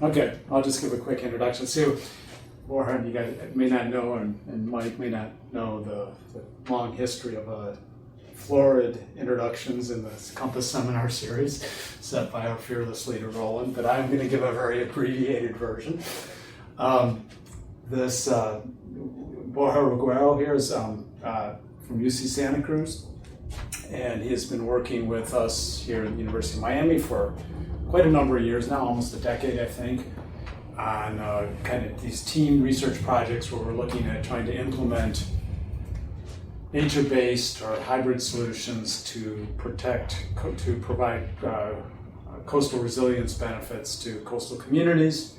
Okay, I'll just give a quick introduction. So, Borja, you guys may not know, and Mike may not know the long history of florid introductions in the Compass seminar series set by our fearless leader, Roland, but I'm going to give a very abbreviated version. This Borja Reguero here is from UC Santa Cruz, and he has been working with us here at the University of Miami for quite a number of years now, almost a decade, I think, on kind of these team research projects where we're looking at trying to implement nature-based or hybrid solutions to provide coastal resilience benefits to coastal communities.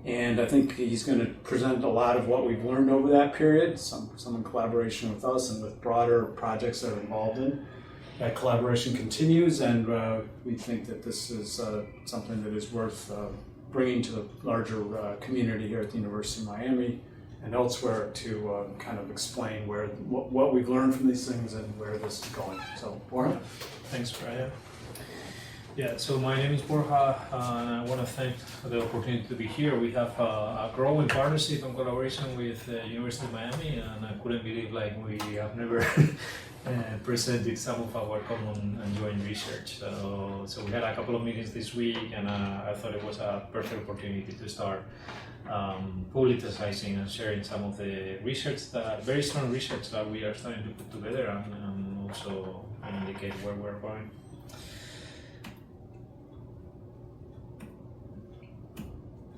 And I think he's going to present a lot of what we've learned over that period, some in collaboration with us and with broader projects that are involved in. That collaboration continues, and we think that this is something that is worth bringing to the larger community here at the University of Miami and elsewhere to kind of explain what we've learned from these things and where this is going. So, Borja? Thanks, Brian. Yeah, so my name is Borja, and I want to thank the opportunity to be here. We have a growing partnership and collaboration with the University of Miami, and I couldn't believe we have never presented some of our common and joint research. So we had a couple of meetings this week, and I thought it was a perfect opportunity to start politicizing and sharing some of the research, very strong research that we are starting to put together, and also indicate where we're going.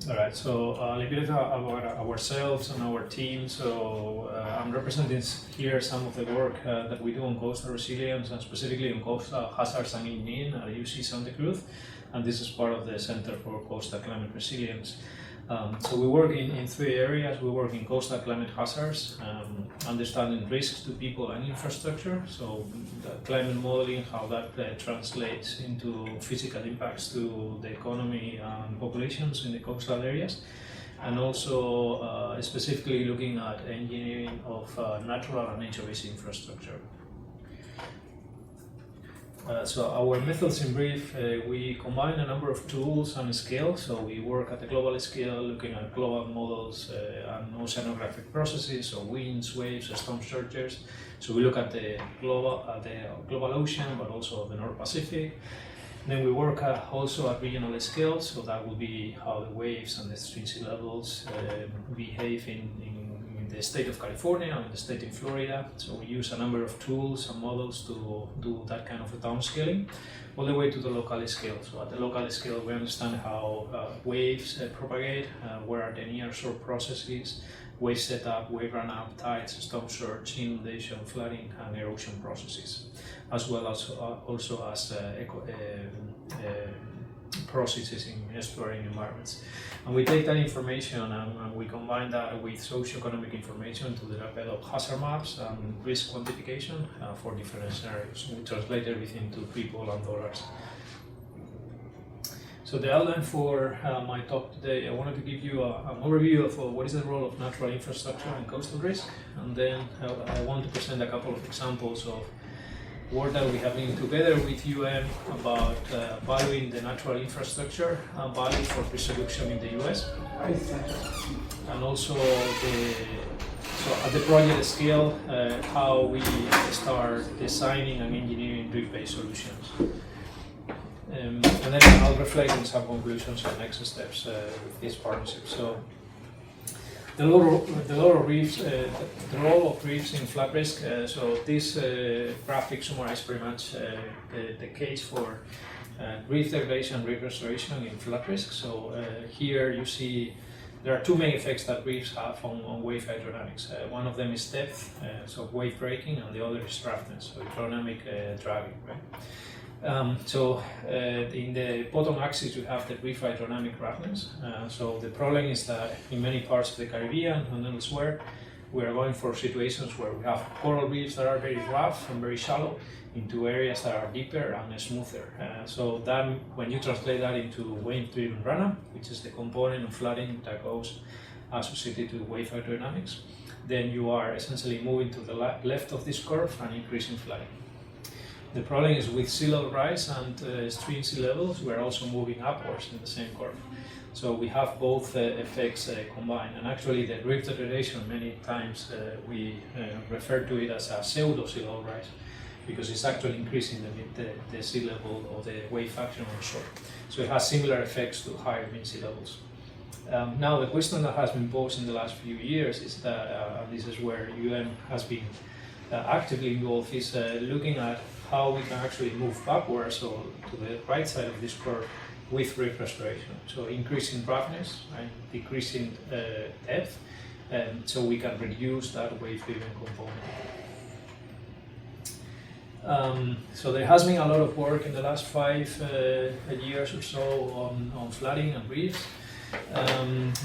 All right, so a little bit about ourselves and our team. So I'm representing here some of the work that we do on coastal resilience and specifically on coastal hazards and engineering at UC Santa Cruz, and this is part of the Center for Coastal Climate Resilience. So we work in three areas. We work in coastal climate hazards, understanding risks to people and infrastructure, so the climate modeling, how that translates into physical impacts to the economy and populations in the coastal areas, and also specifically looking at engineering of natural and nature-based infrastructure. So our methods in brief, we combine a number of tools and scales. So we work at the global scale, looking at global models and oceanographic processes, so winds, waves, storm surges. So we look at the global ocean, but also the North Pacific. Then we work also at regional scales, so that will be how the waves and the stream sea levels behave in the state of California and the state in Florida. So we use a number of tools and models to do that kind of a downscaling, all the way to the local scale. So at the local scale, we understand how waves propagate, where are the near-shore processes, wave setup, wave run-up, tides, storm surge, inundation, flooding, and erosion processes, as well as also as processes in estuarine environments. And we take that information and we combine that with socioeconomic information to develop hazard maps and risk quantification for different scenarios. We translate everything to people and dollars. So the outline for my talk today, I wanted to give you an overview of what is the role of natural infrastructure and coastal risk, and then I want to present a couple of examples of work that we have been together with about valuing the natural infrastructure value for resolution in the US, and also at the project scale, how we start designing and engineering reef-based solutions. And then I'll reflect on some conclusions and next steps with this partnership. So the role of reefs in flood risk. So this graphic summarizes pretty much the case for reef degradation, reef restoration in flood risk. So here you see there are two main effects that reefs have on wave hydrodynamics. One of them is depth, so wave breaking, and the other is roughness, so hydrodynamic dragging, right? So in the bottom axis you have the reef hydrodynamic roughness. So the problem is that in many parts of the Caribbean and elsewhere we are going for situations where we have coral reefs that are very rough and very shallow into areas that are deeper and smoother. So that, when you translate that into wave-driven runoff, which is the component of flooding that goes associated to wave hydrodynamics, then you are essentially moving to the left of this curve and increasing flooding. The problem is with sea level rise and stream sea levels, we're also moving upwards in the same curve. So we have both effects combined, and actually the reef degradation, many times we refer to it as a pseudo sea level rise, because it's actually increasing the sea level or the wave action on shore. So it has similar effects to higher mean sea levels. Now the question that has been posed in the last few years is that, this is where UN has been actively involved, is looking at how we can actually move backwards or to the right side of this curve with reef restoration. So increasing roughness and decreasing depth, so we can reduce that wave-driven component. So there has been a lot of work in the last 5 years or so on flooding and reefs.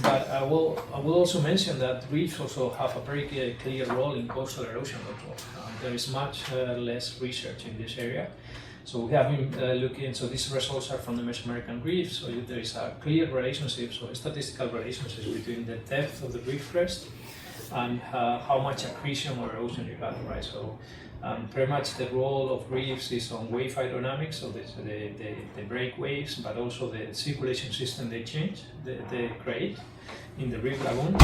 But I will also mention that reefs also have a very clear role in coastal erosion control. There is much less research in this area. So we have been looking, so these results are from the Mesoamerican reefs, so there is a clear relationship, so statistical relationships between the depth of the reef crest and how much accretion or erosion you have, right? So pretty much the role of reefs is on wave hydrodynamics, so they break waves, but also the circulation system they change, they create in the reef lagoon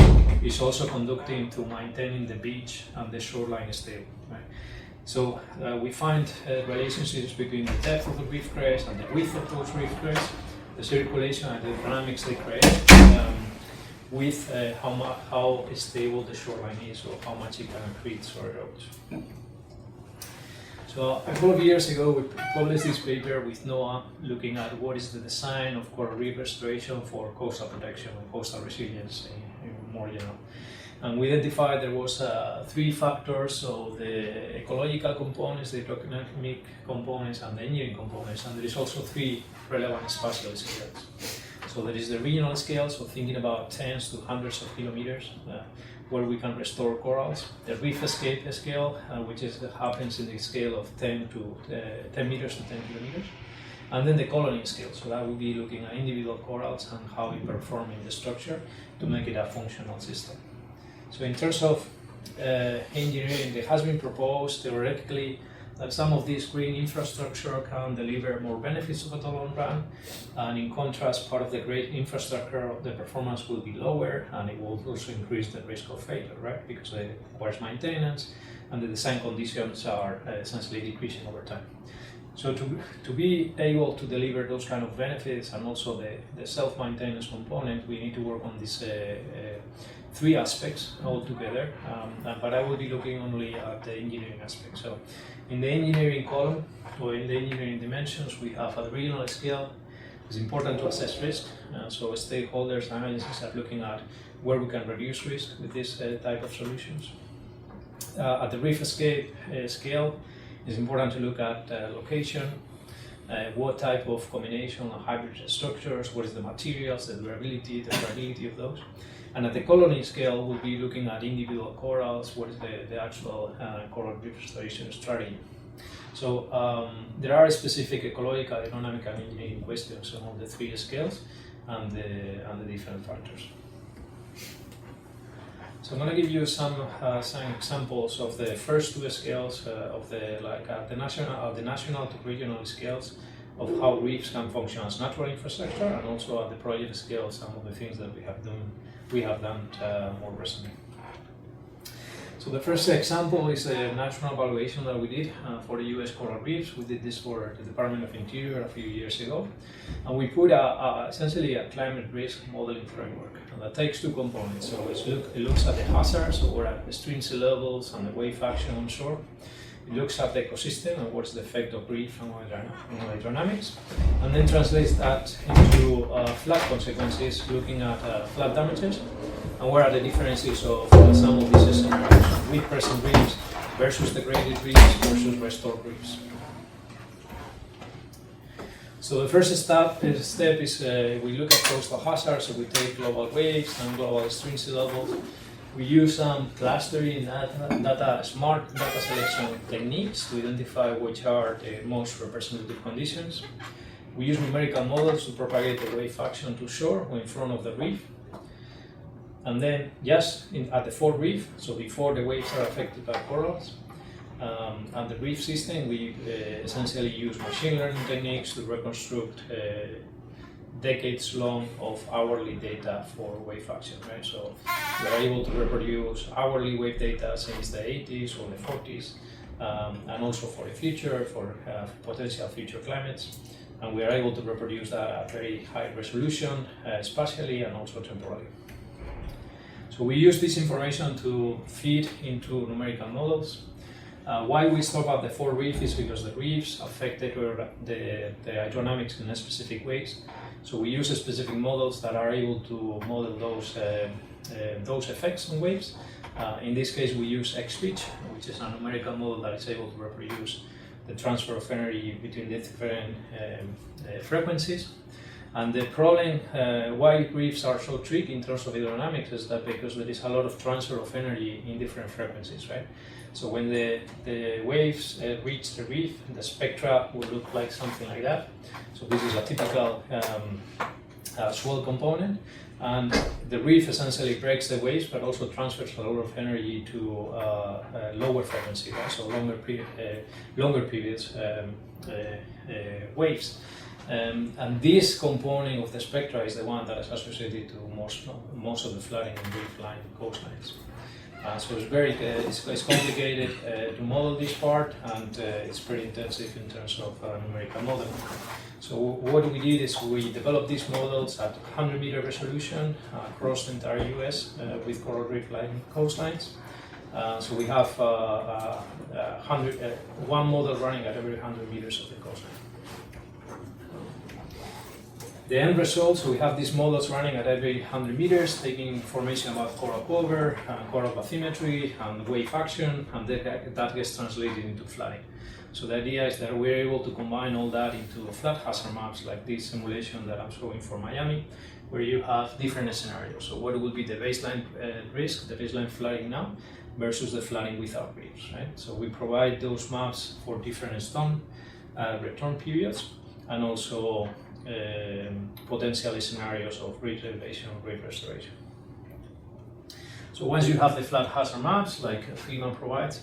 is also conducting to maintaining the beach and the shoreline stable, right? So we find relationships between the depth of the reef crest and the width of those reef crests, the circulation and the dynamics they create, with how stable the shoreline is or how much it can accrete or erode. So a couple of years ago, we published this paper with NOAA looking at what is the design of coral reef restoration for coastal protection and coastal resilience in more general. And we identified there was 3 factors, so the ecological components, the economic components, and the engineering components, and there is also 3 relevant spatial scales. So there is the regional scale, so thinking about tens to hundreds of kilometers, where we can restore corals. The reef escape scale, which happens in the scale of 10 meters to 10 kilometers. And then the colony scale, so that will be looking at individual corals and how we perform in the structure to make it a functional system. So in terms of engineering, it has been proposed theoretically that some of this green infrastructure can deliver more benefits over the long run, and in contrast, part of the great infrastructure, the performance will be lower, and it will also increase the risk of failure, right? Because it requires maintenance, and the design conditions are essentially decreasing over time. So to be able to deliver those kind of benefits and also the self-maintenance component, we need to work on these 3 aspects altogether, but I will be looking only at the engineering aspect. So in the engineering column, or in the engineering dimensions, we have at the regional scale, it's important to assess risk. So stakeholders and agencies are looking at where we can reduce risk with this type of solutions. At the reef escape scale, it's important to look at location, what type of combination of hybrid structures, what is the materials, the durability, the fragility of those. And at the colony scale, we'll be looking at individual corals, what is the actual coral reef restoration strategy. So there are specific ecological, economic, and engineering questions on the 3 scales and the different factors. So I'm going to give you some examples of the first 2 scales of the national to regional scales of how reefs can function as natural infrastructure, and also at the project scale, some of the things that we have done more recently. So the first example is a national evaluation that we did for the US coral reefs. We did this for the Department of Interior a few years ago, and we put essentially a climate risk modeling framework that takes 2 components. So it looks at the hazards, or at the stream sea levels and the wave action on shore. It looks at the ecosystem and what's the effect of reef and hydrodynamics, and then translates that into flood consequences, looking at flood damages and what are the differences of some of these scenarios with present reefs versus degraded reefs versus restored reefs. So the first step is we look at coastal hazards, so we take global waves and global stream sea levels. We use some clustering smart data selection techniques to identify which are the most representative conditions. We use numerical models to propagate the wave action to shore or in front of the reef. And then just at the forereef, so before the waves are affected by corals, And the reef system, we essentially use machine learning techniques to reconstruct decades long of hourly data for wave action, right? So we are able to reproduce hourly wave data since the 80s or the 40s, and also for the future, for potential future climates. And we are able to reproduce that at very high resolution, spatially and also temporally. So we use this information to feed into numerical models. Why we stop at the 4 reef is because the reefs affect the hydrodynamics in specific ways. So we use specific models that are able to model those effects on waves. In this case, we use XPitch, which is a numerical model that is able to reproduce the transfer of energy between the different frequencies. And the problem why reefs are so tricky in terms of hydrodynamics is that because there is a lot of transfer of energy in different frequencies, right? So when the waves reach the reef, the spectra will look like something like that. So this is a typical swell component, and the reef essentially breaks the waves, but also transfers a lot of energy to lower frequency, right? So longer periods waves. And this component of the spectra is the one that is associated to most of the flooding in reef-line coastlines. So it's complicated to model this part, and it's pretty intensive in terms of numerical modeling. So what we did is we developed these models at 100-meter resolution across the entire US with coral reef-line coastlines. So we have one model running at every 100 meters of the coastline. The end result, so we have these models running at every 100 meters, taking information about coral cover, coral bathymetry, and wave action, and that gets translated into flooding. So the idea is that we're able to combine all that into flood hazard maps, like this simulation that I'm showing for Miami, where you have different scenarios. So what will be the baseline risk, the baseline flooding now, versus the flooding without reefs, right? So we provide those maps for different storm return periods, and also potential scenarios of reef elevation or reef restoration. So once you have the flood hazard maps, like Freeman provides,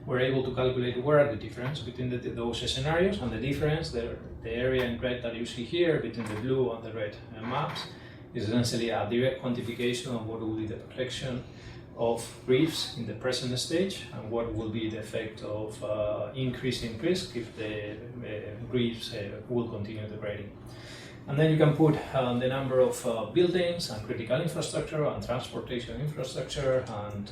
we're able to calculate where are the difference between those scenarios, and the difference, the area in red that you see here between the blue and the red maps, is essentially a direct quantification of what will be the protection of reefs in the present stage, and what will be the effect of increasing risk if the reefs will continue degrading. And then you can put the number of buildings and critical infrastructure and transportation infrastructure and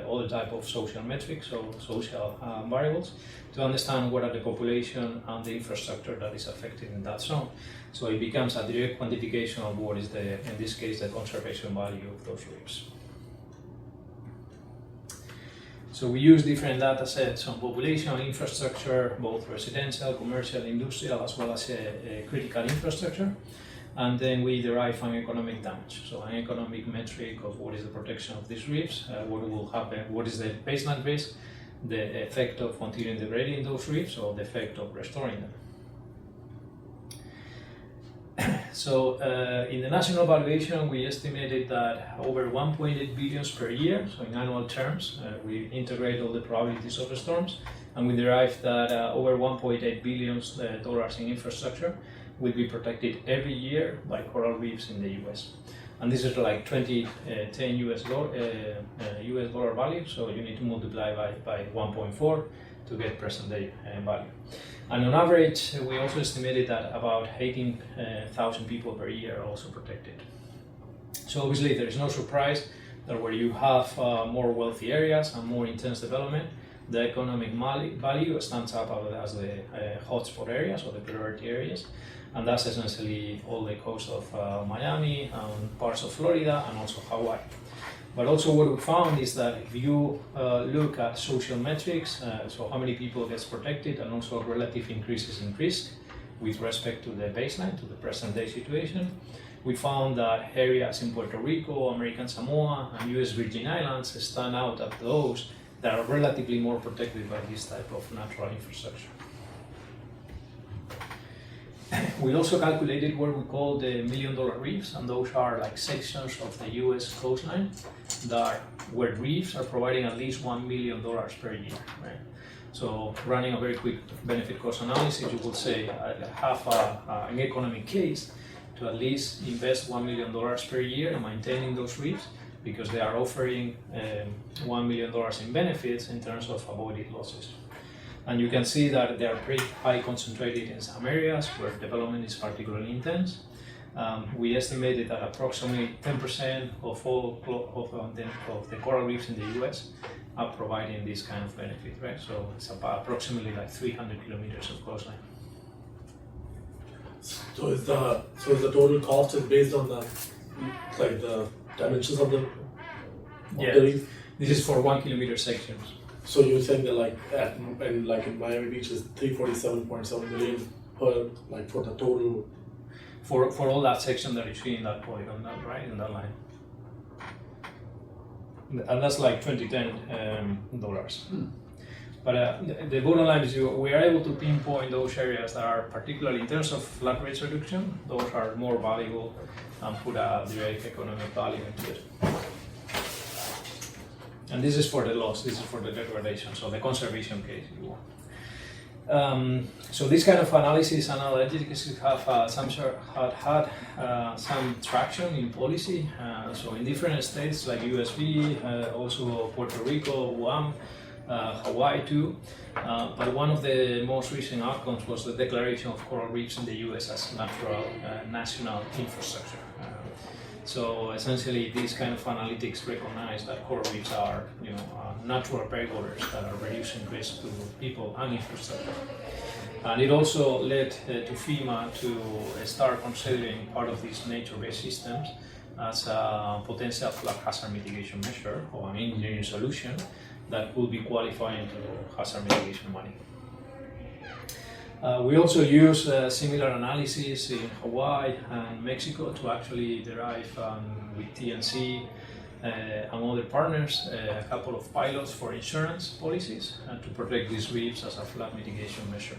other type of social metrics or social variables to understand what are the population and the infrastructure that is affected in that zone. So it becomes a direct quantification of what is in this case, the conservation value of those reefs. So we use different data sets on population, infrastructure, both residential, commercial, industrial, as well as critical infrastructure. And then we derive an economic damage. So an economic metric of what is the protection of these reefs, what will happen, what is the baseline risk, the effect of continuing degrading those reefs, or the effect of restoring them. So in the national valuation, we estimated that over 1.8 billion per year, so in annual terms, we integrate all the probabilities of storms, and we derived that over 1.8 billion dollars in infrastructure will be protected every year by coral reefs in the US. And this is like 2010 US dollar value, so you need to multiply by 1.4 to get present day value. And on average, we also estimated that about 18,000 people per year are also protected. So obviously there is no surprise that where you have more wealthy areas and more intense development, the economic value stands up as the hotspot areas or the priority areas. And that's essentially all the coast of Miami and parts of Florida and also Hawaii. But also what we found is that if you look at social metrics, so how many people gets protected, and also relative increases in risk with respect to the baseline, to the present day situation, we found that areas in Puerto Rico, American Samoa, and US Virgin Islands stand out as those that are relatively more protected by this type of natural infrastructure. We also calculated what we call the $1 million reefs, and those are like sections of the US coastline where reefs are providing at least $1 million per year, right? So running a very quick benefit cost analysis, you would say I have an economic case to at least invest $1 million per year in maintaining those reefs, because they are offering $1 million in benefits in terms of avoided losses. And you can see that they are pretty high concentrated in some areas where development is particularly intense. We estimated that approximately 10% of all of the coral reefs in the US are providing this kind of benefit, right? So it's about approximately like 300 kilometers of coastline. So is the total cost is based on the dimensions of the reef? This is for 1 kilometer sections. So you're saying that in Miami Beach is 347.7 million per for the total for all that section that you see in that point on that in that line. And that's like 2010 dollars. But the bottom line is we are able to pinpoint those areas that are particularly, in terms of flat rates reduction, those are more valuable and put a direct economic value into it. And this is for the loss, this is for the degradation, so the conservation case, if you want. So this kind of analysis and analytics have some traction in policy. So in different states like USB, also Puerto Rico, Guam, Hawaii too, but one of the most recent outcomes was the declaration of coral reefs in the US as natural national infrastructure. So essentially, these kind of analytics recognize that coral reefs are, natural breakwaters that are reducing risk to people and infrastructure. And it also led to FEMA to start considering part of these nature-based systems as a potential flood hazard mitigation measure or an engineering solution that will be qualifying to hazard mitigation money. We also use similar analysis in Hawaii and Mexico to actually derive with TNC and other partners a couple of pilots for insurance policies to protect these reefs as a flood mitigation measure.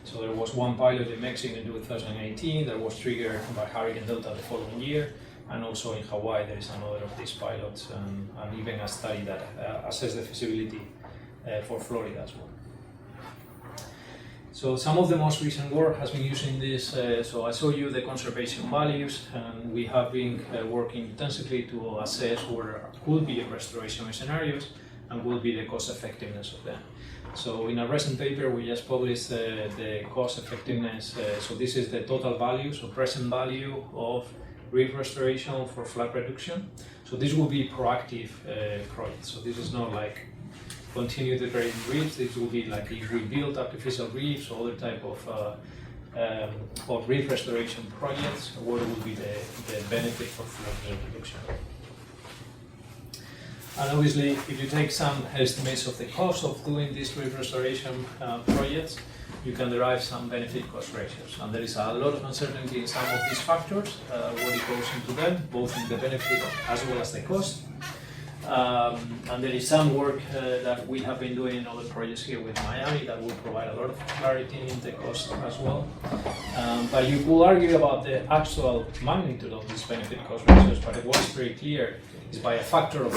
So there was one pilot in Mexico in 2018 that was triggered by Hurricane Delta the following year, and also in Hawaii there is another of these pilots, and even a study that assessed the feasibility for Florida as well. So some of the most recent work has been using this, so I showed you the conservation values, and we have been working intensively to assess what could be restoration scenarios and will be the cost effectiveness of them. So in a recent paper we just published the cost effectiveness, so this is the total value, so present value of reef restoration for flood reduction. So this will be proactive projects, so this is not like continue degrading reefs. This will be like if we build artificial reefs or other type of reef restoration projects, what will be the benefit for flood reduction. And obviously, if you take some estimates of the cost of doing these reef restoration projects, you can derive some benefit cost ratios. And there is a lot of uncertainty in some of these factors, what it goes into them, both in the benefit as well as the cost. And there is some work that we have been doing in other projects here with Miami that will provide a lot of clarity in the cost as well. But you could argue about the actual magnitude of these benefit cost ratios, but what is very clear is by a factor of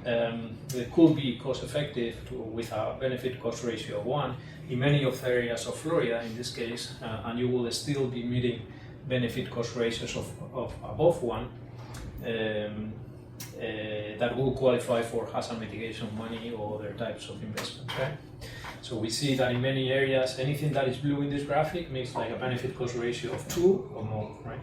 1, it could be cost effective with a benefit cost ratio of 1 in many of the areas of Florida in this case, and you will still be meeting benefit cost ratios of above 1. That will qualify for hazard mitigation money or other types of investments, right? So we see that in many areas, anything that is blue in this graphic makes like a benefit cost ratio of 2 or more, right?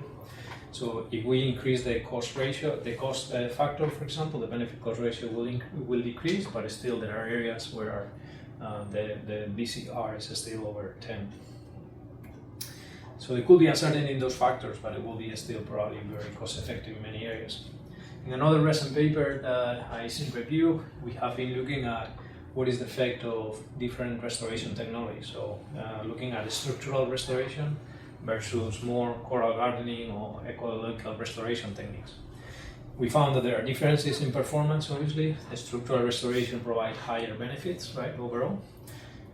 So if we increase the cost ratio, the cost factor, for example, the benefit cost ratio will decrease, but still there are areas where the BCR is still over 10. So it could be uncertain in those factors, but it will be still probably very cost effective in many areas. In another recent paper that is in review, we have been looking at what is the effect of different restoration technologies. So looking at structural restoration versus more coral gardening or ecological restoration techniques. We found that there are differences in performance, obviously. The structural restoration provides higher benefits, right, overall.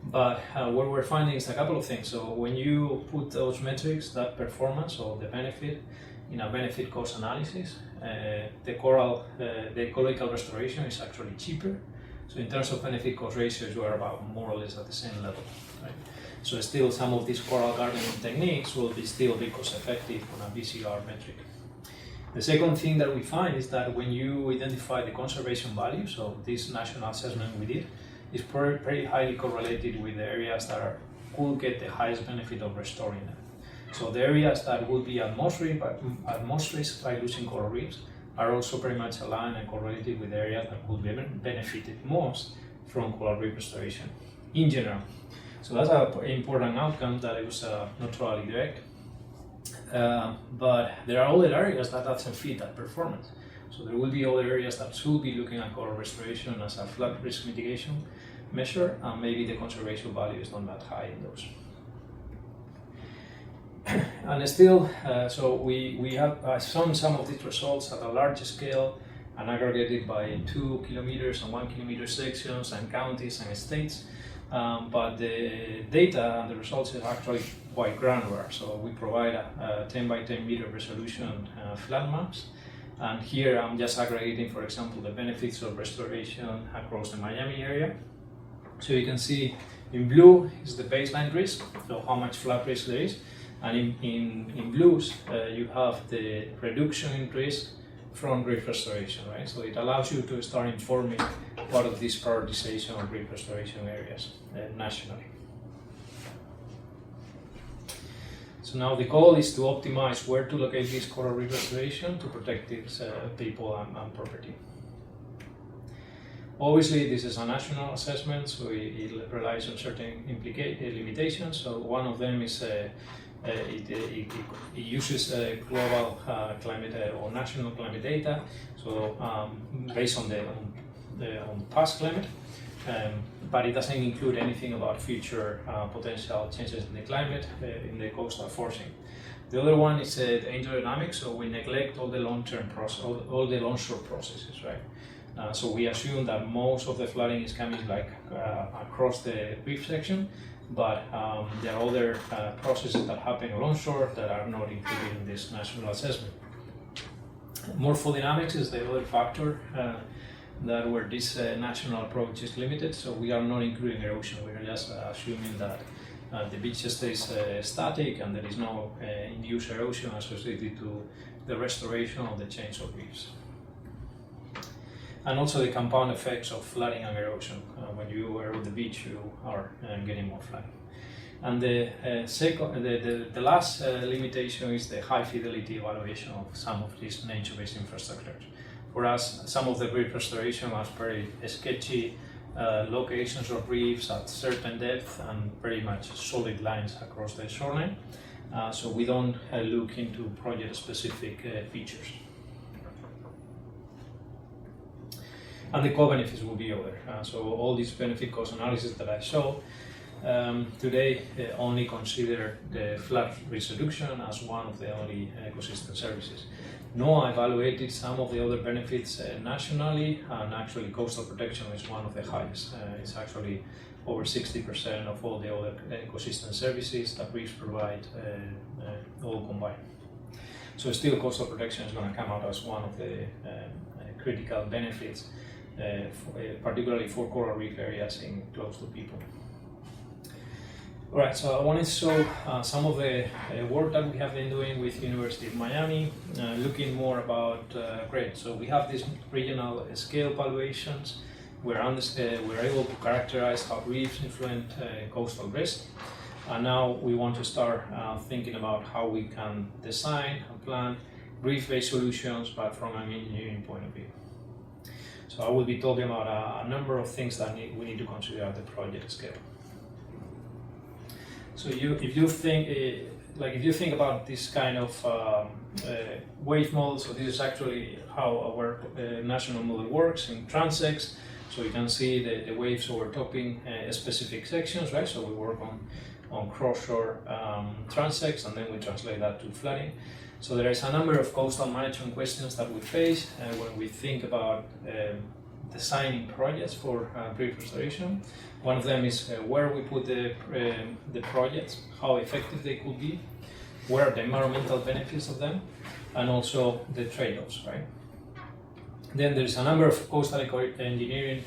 But what we're finding is a couple of things. So when you put those metrics, that performance or the benefit, in a benefit cost analysis, the ecological restoration is actually cheaper. So in terms of benefit cost ratios, you are about more or less at the same level, right? So still some of these coral gardening techniques will still be cost effective on a VCR metric. The second thing that we find is that when you identify the conservation value, so this national assessment we did, is very highly correlated with the areas that could get the highest benefit of restoring them. So the areas that would be at most risk by losing coral reefs are also very much aligned and correlated with areas that would be benefited most from coral reef restoration in general. So that's an important outcome that was not totally direct. But there are other areas that doesn't fit that performance. So there will be other areas that should be looking at coral restoration as a flood risk mitigation measure, and maybe the conservation value is not that high in those. And still, so we have shown some of these results at a large scale and aggregated by 2 kilometers and 1 kilometer sections and counties and states. But the data and the results are actually quite granular. So we provide a 10 by 10 meter resolution flat maps. And here I'm just aggregating, for example, the benefits of restoration across the Miami area. So you can see in blue is the baseline risk, so how much flood risk there is. And in blues, you have the reduction in risk from reef restoration, right? So it allows you to start informing part of this prioritization of reef restoration areas nationally. So now the goal is to optimize where to locate this coral reef restoration to protect these people and property. Obviously, this is a national assessment, so it relies on certain limitations. So one of them is it uses global climate or national climate data, so based on on past climate, but it doesn't include anything about future potential changes in the climate in the coastal forcing. The other one is hydrodynamics, so we neglect all the long-term process, all the onshore processes, right? So we assume that most of the flooding is coming across the reef section, but there are other processes that happen onshore that are not included in this national assessment. Morphodynamics is the other factor that where this national approach is limited, so we are not including erosion. We are just assuming that the beach stays static and there is no induced erosion associated to the restoration of the chains of reefs. And also the compound effects of flooding and erosion. When you erode the beach, you are getting more flooding. And the last limitation is the high fidelity evaluation of some of these nature-based infrastructures. For us, some of the reef restoration was very sketchy locations of reefs at certain depth and very much solid lines across the shoreline. So we don't look into project-specific features. And the co-benefits will be other. So all these benefit cost analysis that I show today only consider the flood risk reduction as one of the only ecosystem services. No, I evaluated some of the other benefits nationally, and actually coastal protection is one of the highest. It's actually over 60% of all the other ecosystem services that reefs provide all combined. So still coastal protection is going to come out as one of the critical benefits, particularly for coral reef areas in close to people. Alright, so I wanted to show some of the work that we have been doing with University of Miami, looking more about great. So we have these regional scale valuations. We're able to characterize how reefs influence coastal risk. And now we want to start thinking about how we can design and plan reef-based solutions, but from an engineering point of view. So I will be talking about a number of things that we need to consider at the project scale. So if you think about this kind of wave model, so this is actually how our national model works in transects. So you can see the waves overtopping specific sections, right? So we work on cross-shore transects, and then we translate that to flooding. So there is a number of coastal management questions that we face when we think about designing projects for reef restoration. One of them is where we put the projects, how effective they could be, what are the environmental benefits of them, and also the trade-offs, right? Then there's a number of coastal engineering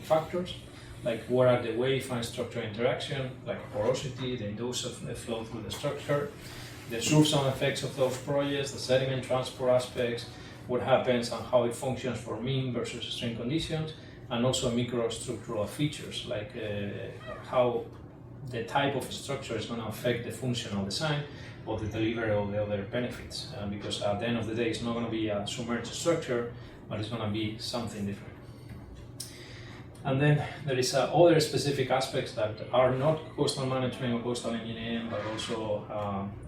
factors, like what are the wave and structure interaction, like porosity, the dose of the flow through the structure, the surf-zone effects of those projects, the sediment transport aspects, what happens and how it functions for mean versus extreme conditions, and also microstructural features, like how the type of structure is going to affect the functional design or the delivery of the other benefits, because at the end of the day it's not going to be a submerged structure, but it's going to be something different. And then there is other specific aspects that are not coastal management or coastal engineering, but also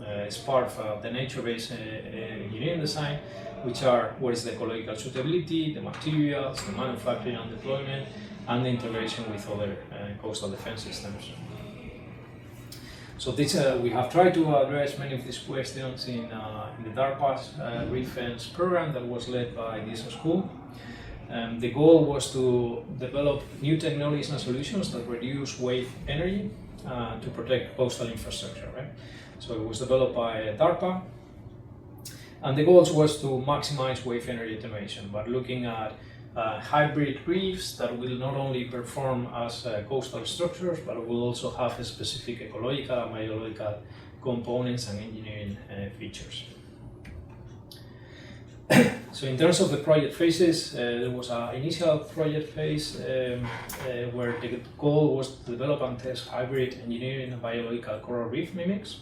as part of the nature-based engineering design, which are what is the ecological suitability, the materials, the manufacturing and deployment, and the integration with other coastal defense systems. So this, we have tried to address many of these questions in the DARPA's Reef-Based program that was led by this school. The goal was to develop new technologies and solutions that reduce wave energy to protect coastal infrastructure, right? So it was developed by DARPA, and the goal was to maximize wave energy attenuation, but looking at hybrid reefs that will not only perform as coastal structures, but will also have a specific ecological and biological components and engineering features. So in terms of the project phases, there was an initial project phase where the goal was to develop and test hybrid engineering and biological coral reef mimics.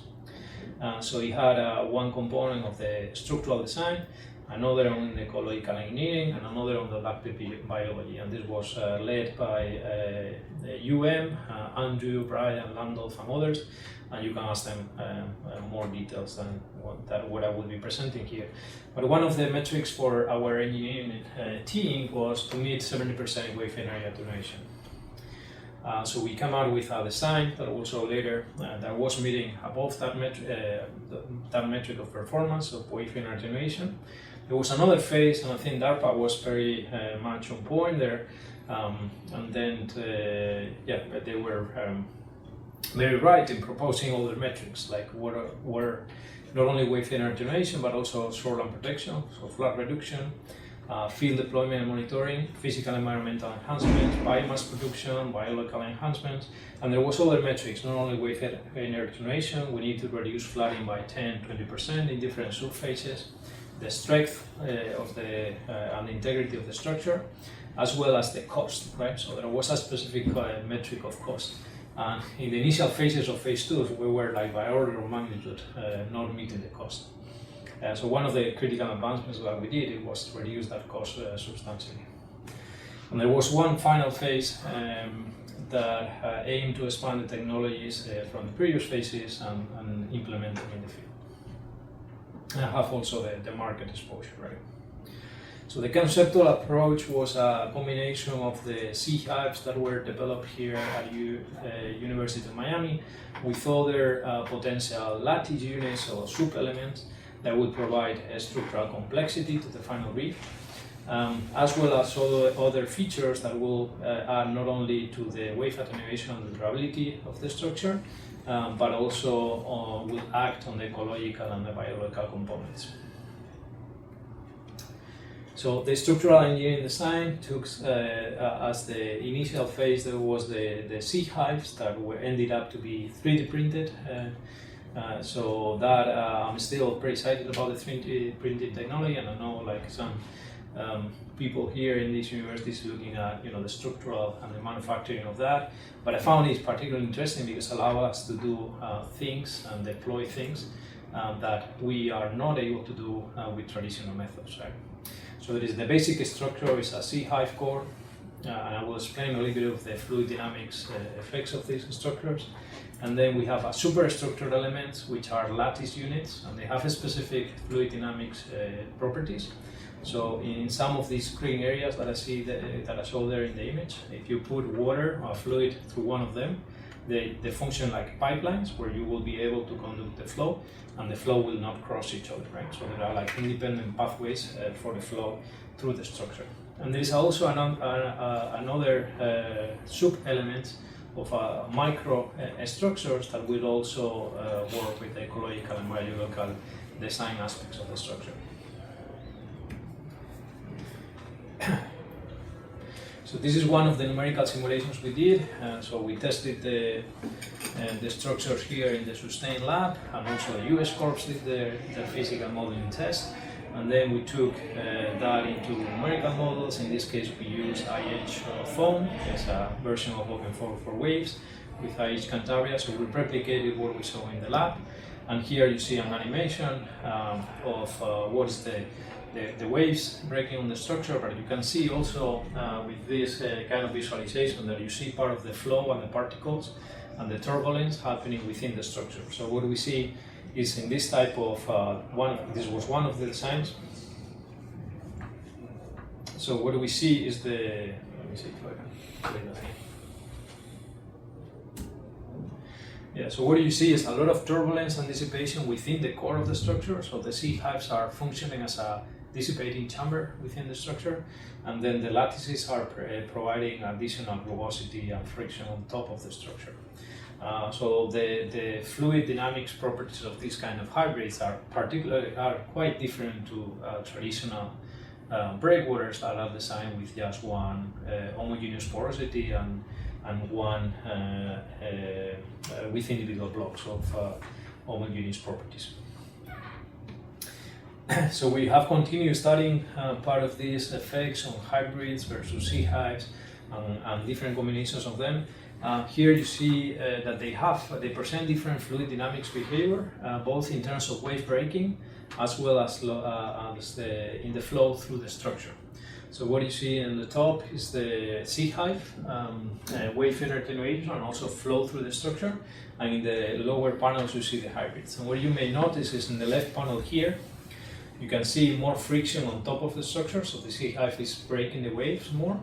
So it had one component of the structural design, another on the ecological engineering, and another on the adaptive biology. And this was led by Andrew, Brian, Landolf, and others. And you can ask them more details than what I will be presenting here. But one of the metrics for our engineering team was to meet 70% wave energy attenuation. So we came out with a design that also later that was meeting above that metric of performance of wave energy attenuation. There was another phase, and I think DARPA was very much on point there. And then, they were very right in proposing other metrics, like what were not only wave energy attenuation, but also shoreline protection, so flood reduction, field deployment and monitoring, physical environmental enhancements, biomass production, biological enhancements, and there was other metrics, not only wave energy attenuation. We need to reduce flooding by 10-20% in different subphases, the strength of the and the integrity of the structure, as well as the cost, right? So there was a specific metric of cost. And in the initial phases of phase 2, we were like by order of magnitude not meeting the cost. So one of the critical advancements that we did was to reduce that cost substantially. And there was one final phase that aimed to expand the technologies from the previous phases and implement them in the field. And have also the market exposure, right? So the conceptual approach was a combination of the sea hives that were developed here at University of Miami with other potential lattice units or sub-elements that would provide a structural complexity to the final reef, as well as other features that will add not only to the wave attenuation and the durability of the structure, but also will act on the ecological and the biological components. So the structural engineering design took as the initial phase, there was the sea hives that ended up to be 3D printed. So that I'm still pretty excited about the 3D printed technology, and I know like some people here in these universities looking at the structural and the manufacturing of that. But I found it particularly interesting because it allows us to do things and deploy things that we are not able to do with traditional methods, right? So there is the basic structure is a sea hive core, and I will explain a little bit of the fluid dynamics effects of these structures. And then we have a superstructured elements, which are lattice units, and they have a specific fluid dynamics properties. So in some of these green areas that I see that I show there in the image, if you put water or fluid through one of them, they function like pipelines where you will be able to conduct the flow, and the flow will not cross each other, right? So there are like independent pathways for the flow through the structure. And there is also another sub-element of micro structures that will also work with the ecological and biological design aspects of the structure. So this is one of the numerical simulations we did. So we tested the structures here in the Sustain lab, and also the US Corps did the physical modeling test. And then we took that into numerical models. In this case, we used IH foam as a version of OpenFOAM for waves with IH Cantabria. So we replicated what we saw in the lab. And here you see an animation of what is the waves breaking on the structure. But you can see also with this kind of visualization that you see part of the flow and the particles and the turbulence happening within the structure. So what we see is in this type of this was one of the designs. So what we see is let me see if I can play that in. Yeah, so what you see is a lot of turbulence and dissipation within the core of the structure. So the sea hives are functioning as a dissipating chamber within the structure, and then the lattices are providing additional rugosity and friction on top of the structure. So the fluid dynamics properties of these kind of hybrids are quite different to traditional breakwaters that are designed with just one homogeneous porosity and one with individual blocks of homogeneous properties. So we have continued studying part of these effects on hybrids versus sea hives and different combinations of them. Here you see that they present different fluid dynamics behavior, both in terms of wave breaking as well as in the flow through the structure. So what you see in the top is the sea hive, wave attenuation and also flow through the structure, and in the lower panels you see the hybrids. And what you may notice is in the left panel here, you can see more friction on top of the structure, so the sea hive is breaking the waves more.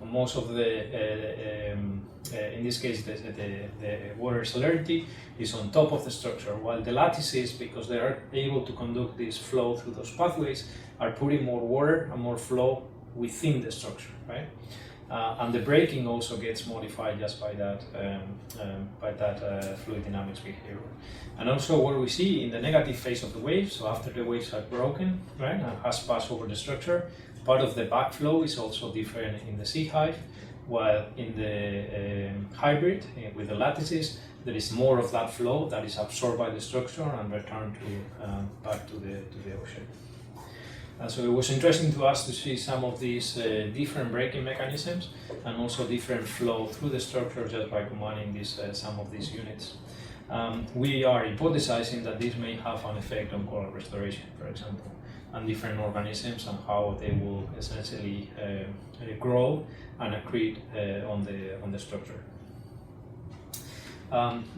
Most of in this case, the water celerity is on top of the structure, while the lattices, because they are able to conduct this flow through those pathways, are putting more water and more flow within the structure, right? And the breaking also gets modified just by that fluid dynamics behavior. And also what we see in the negative phase of the wave, so after the waves are broken, right, and has passed over the structure, part of the backflow is also different in the sea hive, while in the hybrid with the lattices, there is more of that flow that is absorbed by the structure and returned back to the ocean. So it was interesting to us to see some of these different breaking mechanisms and also different flow through the structure just by combining some of these units. We are hypothesizing that this may have an effect on coral restoration, for example, and different organisms and how they will essentially grow and accrete on the structure.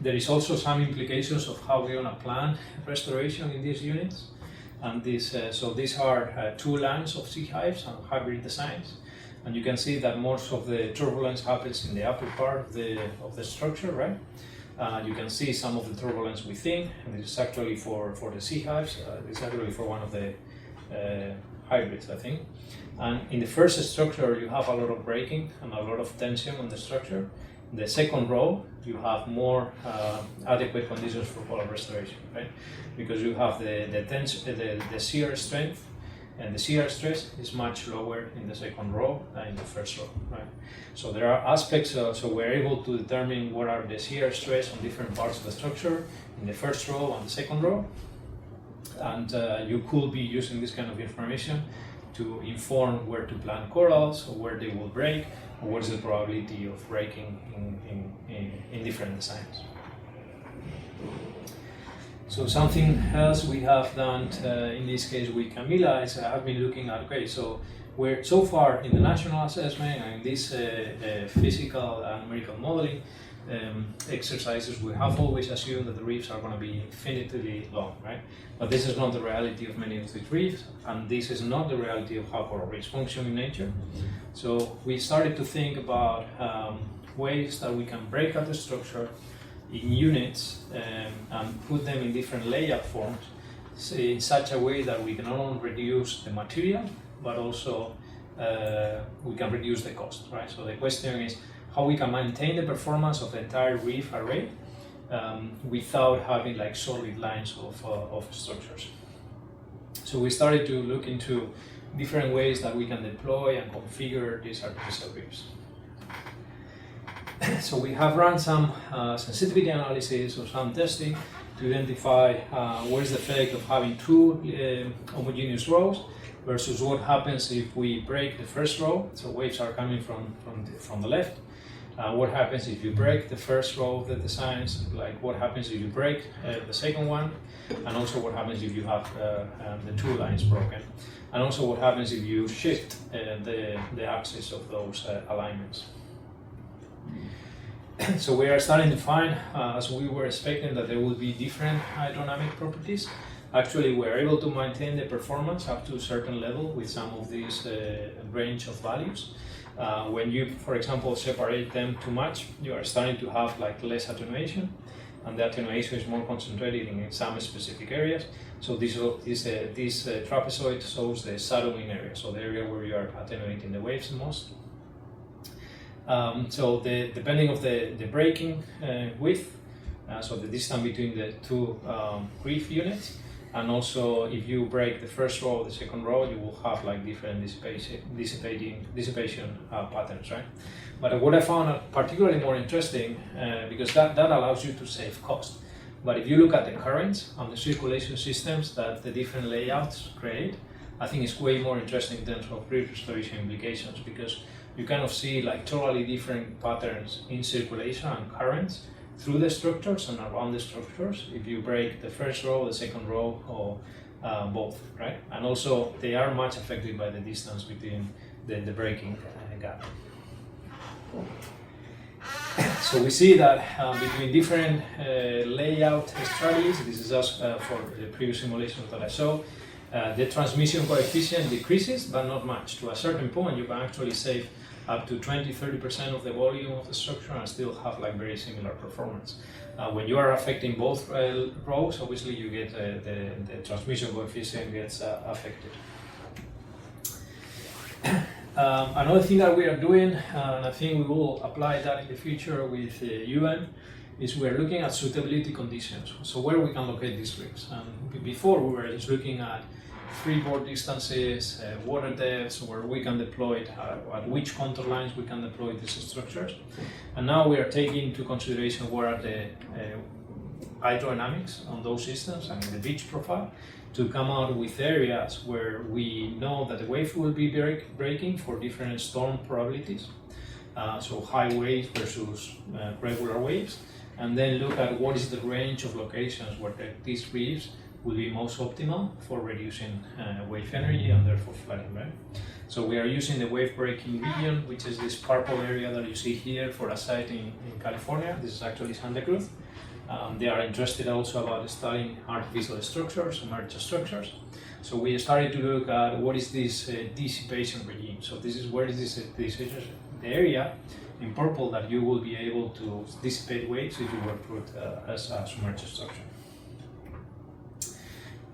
There is also some implications of how we're going to plan restoration in these units. And so these are two lines of sea hives and hybrid designs, and you can see that most of the turbulence happens in the upper part of the structure, right? You can see some of the turbulence within, and this is actually for the sea hives. This is actually for one of the hybrids, I think. And in the first structure, you have a lot of breaking and a lot of tension on the structure. In the second row, you have more adequate conditions for coral restoration, right? Because you have the shear strength, and the shear stress is much lower in the second row than in the first row, right? So there are aspects, so we're able to determine what are the shear stress on different parts of the structure in the first row and the second row. And you could be using this kind of information to inform where to plant corals, or where they will break, or what is the probability of breaking in different designs. So something else we have done in this case with Camila is I have been looking at, okay, so we're so far in the national assessment and in this physical and numerical modeling exercises, we have always assumed that the reefs are going to be infinitely long, right? But this is not the reality of many of these reefs, and this is not the reality of how coral reefs function in nature. So we started to think about ways that we can break up the structure in units and put them in different layout forms in such a way that we can not only reduce the material, but also we can reduce the cost, right? So the question is how we can maintain the performance of the entire reef array without having like solid lines of structures. So we started to look into different ways that we can deploy and configure these artificial reefs. So we have run some sensitivity analysis or some testing to identify what is the effect of having two homogeneous rows versus what happens if we break the first row. So waves are coming from the left. What happens if you break the first row of the designs, like what happens if you break the second one, and also what happens if you have the two lines broken, and also what happens if you shift the axis of those alignments. So we are starting to find, as we were expecting, that there will be different hydrodynamic properties. Actually, we are able to maintain the performance up to a certain level with some of these range of values. When you, for example, separate them too much, you are starting to have like less attenuation, and the attenuation is more concentrated in some specific areas. So this trapezoid shows the shadowing area, so the area where you are attenuating the waves the most. So depending of the breaking width, so the distance between the two reef units, and also if you break the first row or the second row, you will have like different dissipation patterns, right? But what I found particularly more interesting, because that allows you to save cost. But if you look at the currents and the circulation systems that the different layouts create, I think it's way more interesting in terms of reef restoration implications, because you kind of see like totally different patterns in circulation and currents through the structures and around the structures if you break the first row, the second row, or both, right? And also they are much affected by the distance between the breaking gap. So we see that between different layout strategies, this is just for the previous simulations that I saw, the transmission coefficient decreases, but not much. To a certain point, you can actually save up to 20-30% of the volume of the structure and still have like very similar performance. When you are affecting both rows, obviously you get the transmission coefficient gets affected. Another thing that we are doing, and I think we will apply that in the future with UN, is we are looking at suitability conditions. So where we can locate these reefs. Before we were just looking at freeboard distances, water depths, where we can deploy it, at which contour lines we can deploy these structures. And now we are taking into consideration what are the hydrodynamics on those systems and the beach profile to come out with areas where we know that the wave will be breaking for different storm probabilities. So high waves versus regular waves, and then look at what is the range of locations where these reefs will be most optimal for reducing wave energy and therefore flooding, right? So we are using the wave breaking region, which is this purple area that you see here for a site in California. This is actually Santa Cruz. They are interested also about studying artificial structures, submerged structures. So we started to look at what is this dissipation regime. So this is where is this dissipation, the area in purple that you will be able to dissipate waves if you were put as a submerged structure.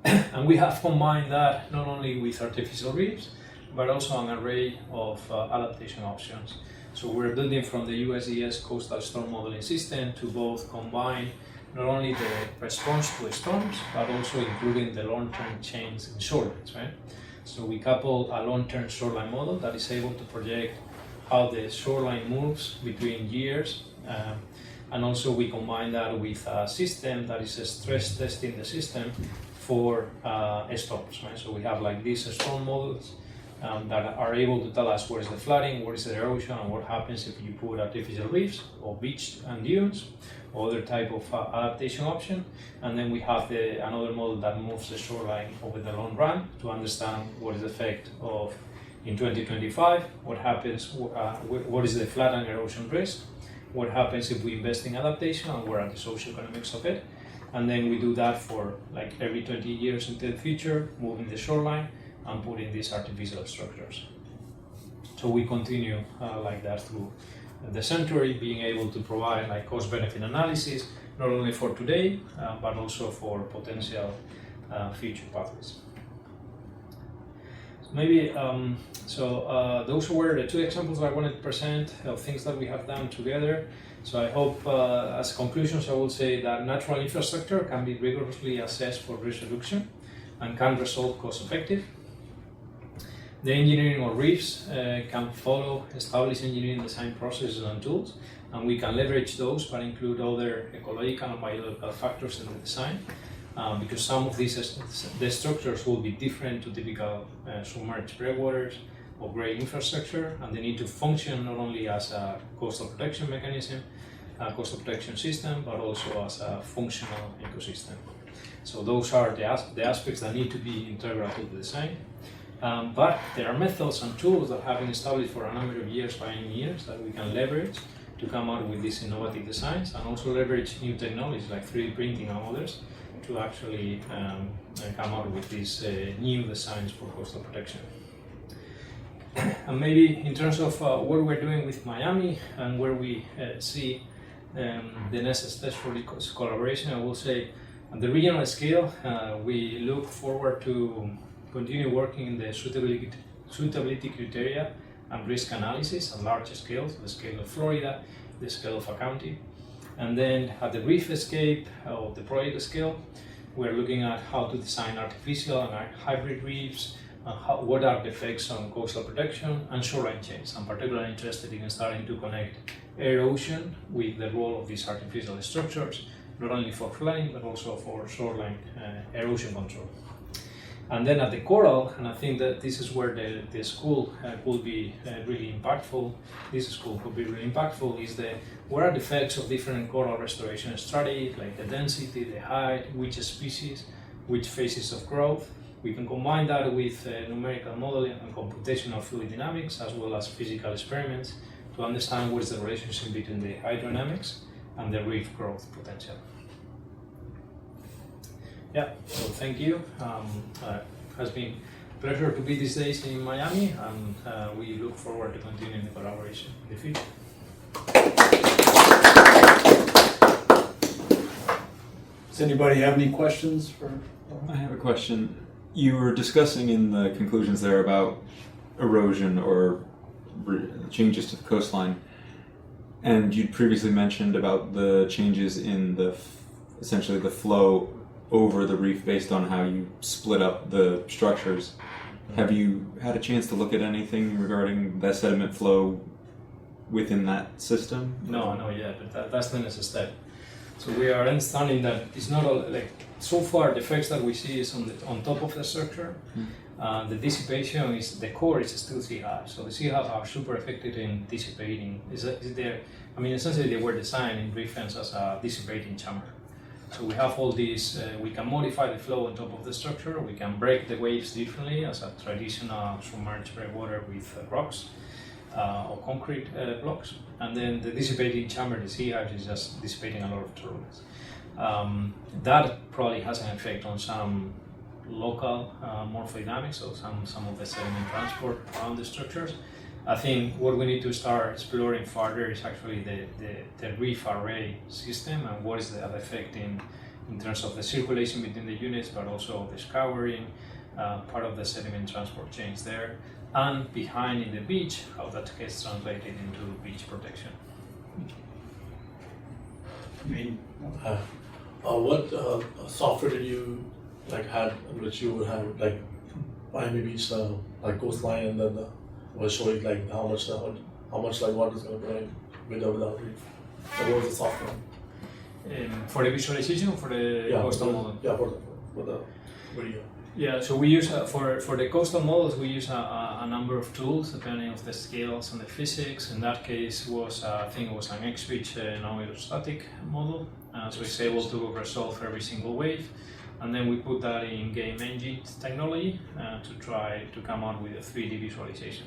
And we have combined that not only with artificial reefs, but also an array of adaptation options. So we're building from the USGS coastal storm modeling system to both combine not only the response to storms, but also including the long-term change in shorelines, right? So we couple a long-term shoreline model that is able to project how the shoreline moves between years, and also we combine that with a system that is stress testing the system for storms, right? So we have like these storm models that are able to tell us where is the flooding, where is the erosion, and what happens if you put artificial reefs or beach and dunes or other type of adaptation option. And then we have another model that moves the shoreline over the long run to understand what is the effect of in 2025, what happens, what is the flood and erosion risk, what happens if we invest in adaptation, and what are the socioeconomics of it. And then we do that for like every 20 years into the future, moving the shoreline and putting these artificial structures. So we continue like that through the century, being able to provide like cost-benefit analysis, not only for today, but also for potential future pathways. So maybe, those were the two examples I wanted to present of things that we have done together. So I hope, as conclusions, I will say that natural infrastructure can be rigorously assessed for risk reduction and can result cost-effective. The engineering of reefs can follow established engineering design processes and tools, and we can leverage those but include other ecological and biological factors in the design, because some of the structures will be different to typical submerged breakwaters or gray infrastructure, and they need to function not only as a coastal protection mechanism, a coastal protection system, but also as a functional ecosystem. So those are the aspects that need to be integral to the design. But there are methods and tools that have been established for a number of years by engineers that we can leverage to come out with these innovative designs, and also leverage new technologies like 3D printing and others to actually come out with these new designs for coastal protection. And maybe in terms of what we're doing with Miami and where we see the next steps for this collaboration, I will say at the regional scale, we look forward to continue working in the suitability criteria and risk analysis on large scales, the scale of Florida, the scale of a county. And then at the reef escape or the project scale, we're looking at how to design artificial and hybrid reefs, what are the effects on coastal protection and shoreline change. I'm particularly interested in starting to connect air-ocean with the role of these artificial structures, not only for flooding, but also for shoreline erosion control. And then at the coral, and I think that this is where the school could be really impactful, is what are the effects of different coral restoration strategies, like the density, the height, which species, which phases of growth. We can combine that with numerical modeling and computational fluid dynamics, as well as physical experiments, to understand what is the relationship between the hydrodynamics and the reef growth potential. Yeah, so thank you. It has been a pleasure to be these days in Miami, and we look forward to continuing the collaboration in the future. Does anybody have any questions for? I have a question. You were discussing in the conclusions there about erosion or changes to the coastline, and you'd previously mentioned about the changes in essentially the flow over the reef based on how you split up the structures. Have you had a chance to look at anything regarding that sediment flow within that system? No, not yet, but that's the next step. So we are understanding that it's not so far the effects that we see is on top of the structure. The dissipation is the core is still sea hives, so the sea hives are super effective in dissipating. Essentially they were designed in reef fence as a dissipating chamber. So we have all these. We can modify the flow on top of the structure. We can break the waves differently as a traditional submerged breakwater with rocks or concrete blocks, and then the dissipating chamber, the sea hive, is just dissipating a lot of turbulence. That probably has an effect on some local morphodynamics, so some of the sediment transport around the structures. I think what we need to start exploring further is actually the reef array system and what is the effect in terms of the circulation between the units, but also the scouring, part of the sediment transport chains there, and behind in the beach, how that gets translated into beach protection. What software did you had in which you would have Miami Beach coastline, and then was showing how much what is going to be with or without reef? What was the software? For the visualization or for the coastal model? Yeah, for the video. Yeah, so we use for the coastal models we use a number of tools depending on the scales and the physics. In that case, I think it was an X-Reach non-hydrostatic model, so it's able to resolve every single wave, and then we put that in game engine technology to try to come out with a 3D visualization.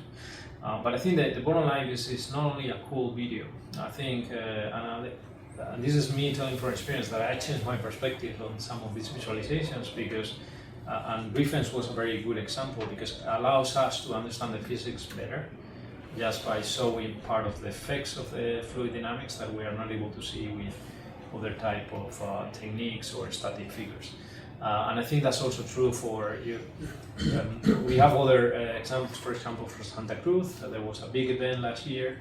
But I think that the bottom line is not only a cool video. I think, and this is me telling from experience, that I changed my perspective on some of these visualizations because. And Reef-Based was a very good example because it allows us to understand the physics better just by showing part of the effects of the fluid dynamics that we are not able to see with other type of techniques or static figures. And I think that's also true for you. We have other examples, for example, for Santa Cruz. There was a big event last year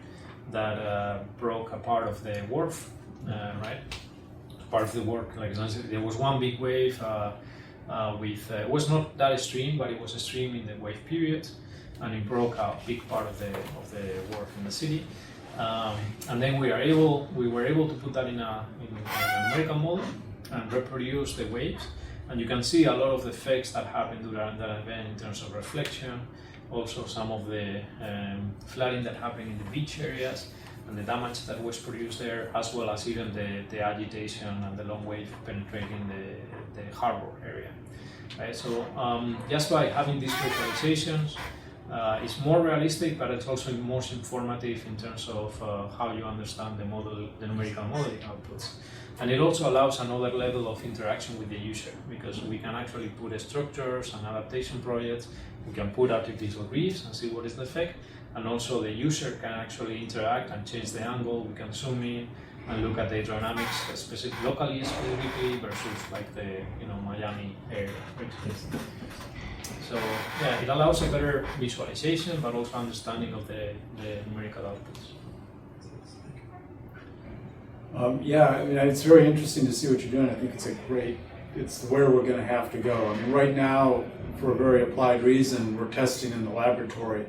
that broke a part of the wharf, right? Part of the work, there was one big wave. It was not that extreme, but it was extreme in the wave period. and it broke a big part of the work in the city. And then we were able to put that in an numerical model and reproduce the waves. And you can see a lot of the effects that happen during that event in terms of reflection, also some of the flooding that happened in the beach areas and the damage that was produced there, as well as even the agitation and the long wave penetrating the harbor area. Right? So just by having these visualizations, it's more realistic, but it's also most informative in terms of how you understand the numerical modeling outputs. And it also allows another level of interaction with the user, because we can actually put structures and adaptation projects, we can put artificial reefs and see what is the effect, and also the user can actually interact and change the angle. We can zoom in and look at the dynamics locally specifically versus like the Miami area. So yeah, it allows a better visualization, but also understanding of the numerical outputs. Yeah, I mean, it's very interesting to see what you're doing. I think it's where we're going to have to go. I mean, right now, for a very applied reason, we're testing in the laboratory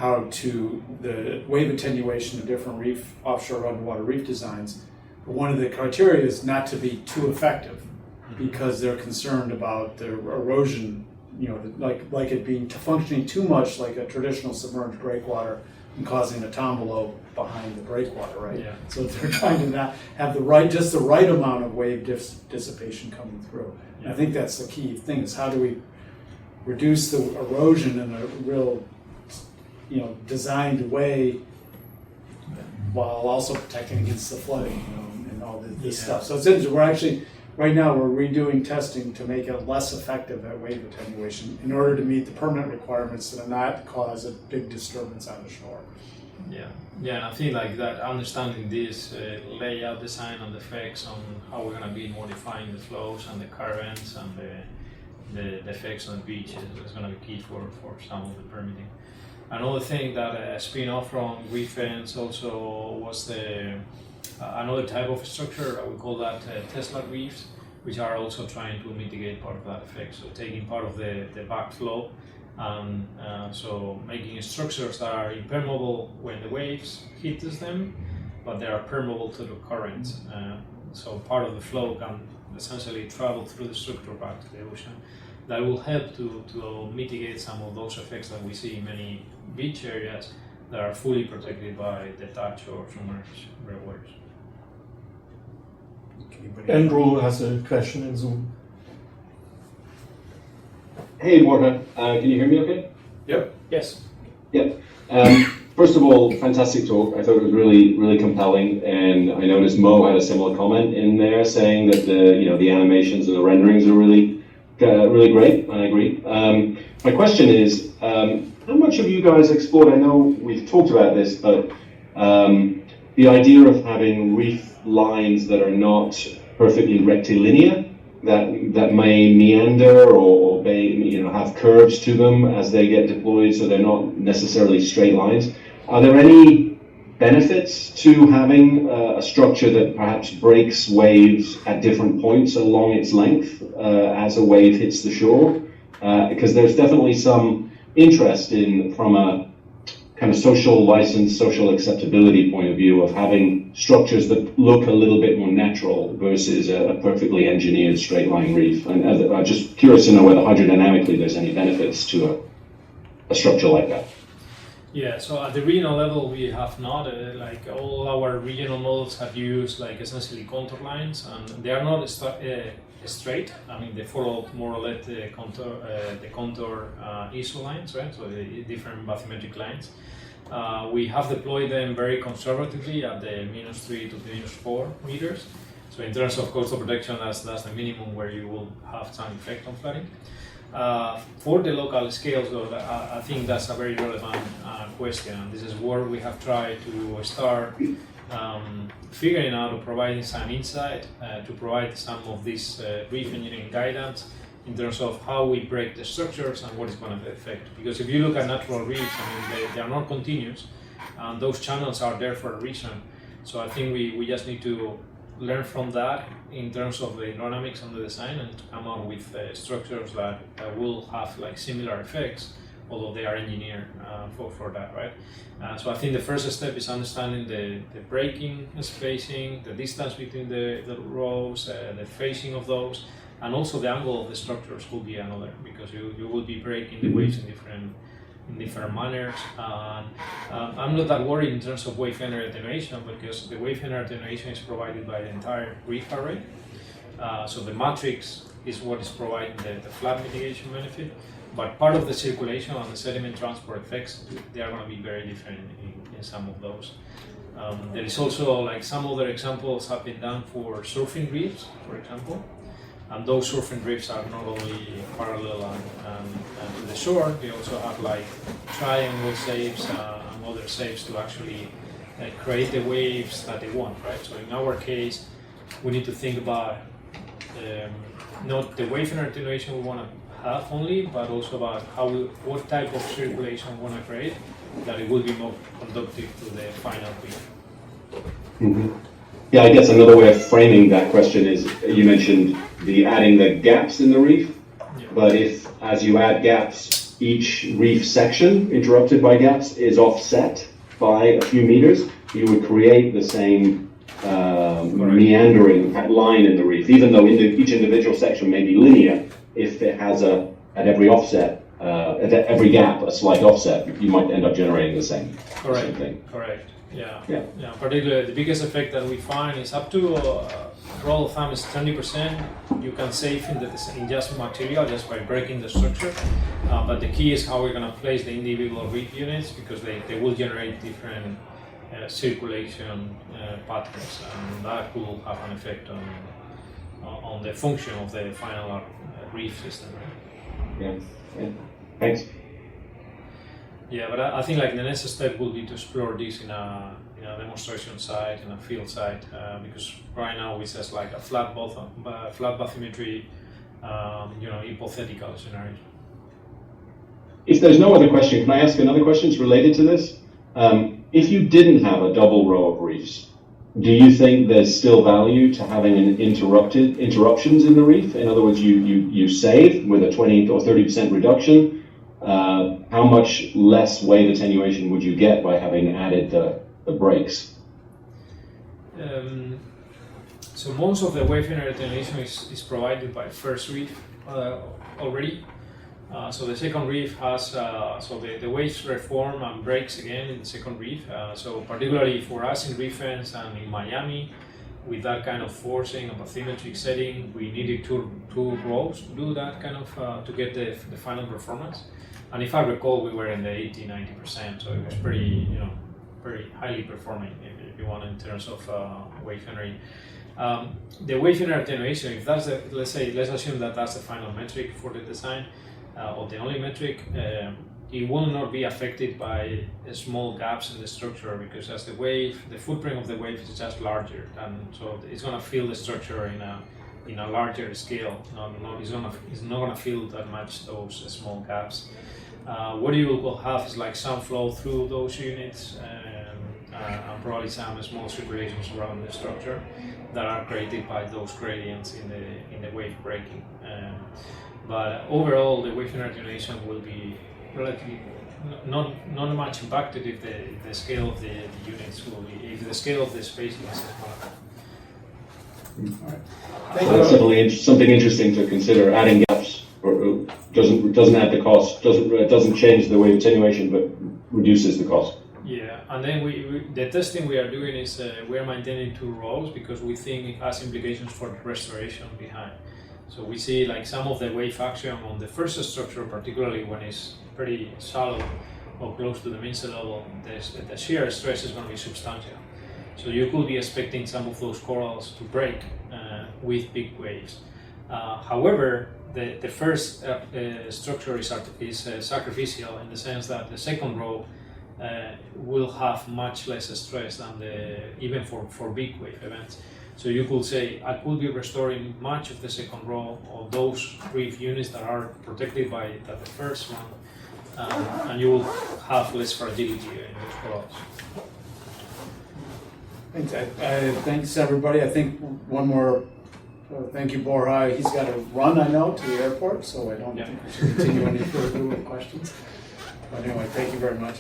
the wave attenuation of different offshore underwater reef designs. But one of the criteria is not to be too effective, because they're concerned about the erosion, like it being functioning too much like a traditional submerged breakwater and causing a tombolo behind the breakwater, right? Yeah. So they're trying to not have just the right amount of wave dissipation coming through. And I think that's the key thing, is how do we reduce the erosion in a real, designed way, while also protecting against the flooding, and all this stuff. So it's interesting. Right now, we're redoing testing to make it less effective at wave attenuation in order to meet the permanent requirements that not cause a big disturbance on the shore. Yeah, and I think like that, understanding this layout design and the effects on how we're going to be modifying the flows and the currents and the effects on the beach is going to be key for some of the permitting. Another thing that a spin-off from reef fence also was another type of structure. We call that Tesla reefs, which are also trying to mitigate part of that effect. So taking part of the backflow, and so making structures that are impermeable when the waves hit them, but they are permeable to the current. So part of the flow can essentially travel through the structure back to the ocean. That will help to mitigate some of those effects that we see in many beach areas that are fully protected by detached or submerged breakwaters. Andrew has a question in Zoom. Hey, Borja, can you hear me okay? Yep. Yes. Yep. First of all, fantastic talk. I thought it was really, really compelling, and I noticed Mo had a similar comment in there saying that the animations and the renderings are really great, and I agree. My question is, how much have you guys explored? I know we've talked about this, but the idea of having reef lines that are not perfectly rectilinear, that may meander or may have curves to them as they get deployed, so they're not necessarily straight lines. Are there any benefits to having a structure that perhaps breaks waves at different points along its length as a wave hits the shore? Because there's definitely some interest from a kind of social license, social acceptability point of view of having structures that look a little bit more natural versus a perfectly engineered straight line reef. And I'm just curious to know whether hydrodynamically there's any benefits to a structure like that. Yeah, so at the regional level, we have not, like all our regional models have used like essentially contour lines, and they are not straight. I mean, they follow more or less the contour ISO lines, right? So the different bathymetric lines. We have deployed them very conservatively at the -3 to -4 meters. So in terms of coastal protection, that's the minimum where you will have some effect on flooding. For the local scales, though, I think that's a very relevant question. This is where we have tried to start figuring out or providing some insight to provide some of this reef engineering guidance in terms of how we break the structures and what is going to affect. Because if you look at natural reefs, I mean, they are not continuous, and those channels are there for a reason. So I think we just need to learn from that in terms of the dynamics and the design, and to come out with structures that will have like similar effects although they are engineered for that, right? So I think the first step is understanding the breaking spacing, the distance between the rows, the phasing of those, and also the angle of the structures will be another, because you will be breaking the waves in different manners. I'm not that worried in terms of wave energy attenuation, because the wave energy attenuation is provided by the entire reef array. So the matrix is what is providing the flat mitigation benefit, but part of the circulation and the sediment transport effects, they are going to be very different in some of those. There is also like some other examples have been done for surfing reefs, for example. And those surfing reefs are not only parallel and to the shore, they also have like triangle shapes and other shapes to actually create the waves that they want, right? So in our case, we need to think about not the wave energy attenuation we want to have only, but also about what type of circulation we want to create, that it will be more conductive to the final reef. Mm-hmm. Yeah, I guess another way of framing that question is, you mentioned adding the gaps in the reef, Yeah. but if, as you add gaps, each reef section interrupted by gaps is offset by a few meters, you would create the same meandering line in the reef, even though each individual section may be linear. If it has at every offset, at every gap, a slight offset, you might end up generating the same thing. Correct. Yeah. Yeah. Particularly, the biggest effect that we find is up to rule of thumb is 20%. You can save in just material, just by breaking the structure. But the key is how we're going to place the individual reef units, because they will generate different circulation patterns, and that will have an effect on the function of the final reef system. Yeah. Thanks. Yeah, but I think like the next step will be to explore this in a demonstration site, in a field site, because right now it's just like a flat bathymetry, hypothetical scenario. If there's no other question, can I ask another question related to this? If you didn't have a double row of reefs, do you think there's still value to having interruptions in the reef? In other words, you save with a 20 or 30% reduction. How much less wave attenuation would you get by having added the breaks? So most of the wave energy attenuation is provided by first reef already. So the second reef has, the waves reform and breaks again in the second reef. So particularly for us in reef fence and in Miami, with that kind of forcing of a bathymetric setting, we needed two rows to do that kind of, to get the final performance. And if I recall, we were in the 80-90%, so it was pretty highly performing, if you want, in terms of wave energy. The wave energy attenuation, if that's let's assume that that's the final metric for the design, or the only metric, it will not be affected by small gaps in the structure, because as the footprint of the wave is just larger, and so it's going to fill the structure in a larger scale. It's not going to fill that much those small gaps. What you will have is like some flow through those units, and probably some small circulations around the structure that are created by those gradients in the wave breaking. But overall, the wave energy attenuation will be relatively not much impacted if the scale of the units will be, if the scale of the spacing is smaller. That's definitely something interesting to consider. Adding gaps doesn't add the cost, doesn't change the wave attenuation, but reduces the cost. Yeah, and then the testing we are doing is we are maintaining two rows, because we think it has implications for the restoration behind. So we see like some of the wave action on the first structure, particularly when it's pretty shallow or close to the mean sea level, the shear stress is going to be substantial. So you could be expecting some of those corals to break with big waves. However, the first structure is sacrificial, in the sense that the second row will have much less stress than even for big wave events. So you could say, I could be restoring much of the second row of those reef units that are protected by the first one, and you will have less fragility in those corals. Thanks everybody. I think one more. Thank you, Borja. He's got to run, I know, to the airport, so I don't think we should continue any further with questions. But anyway, thank you very much.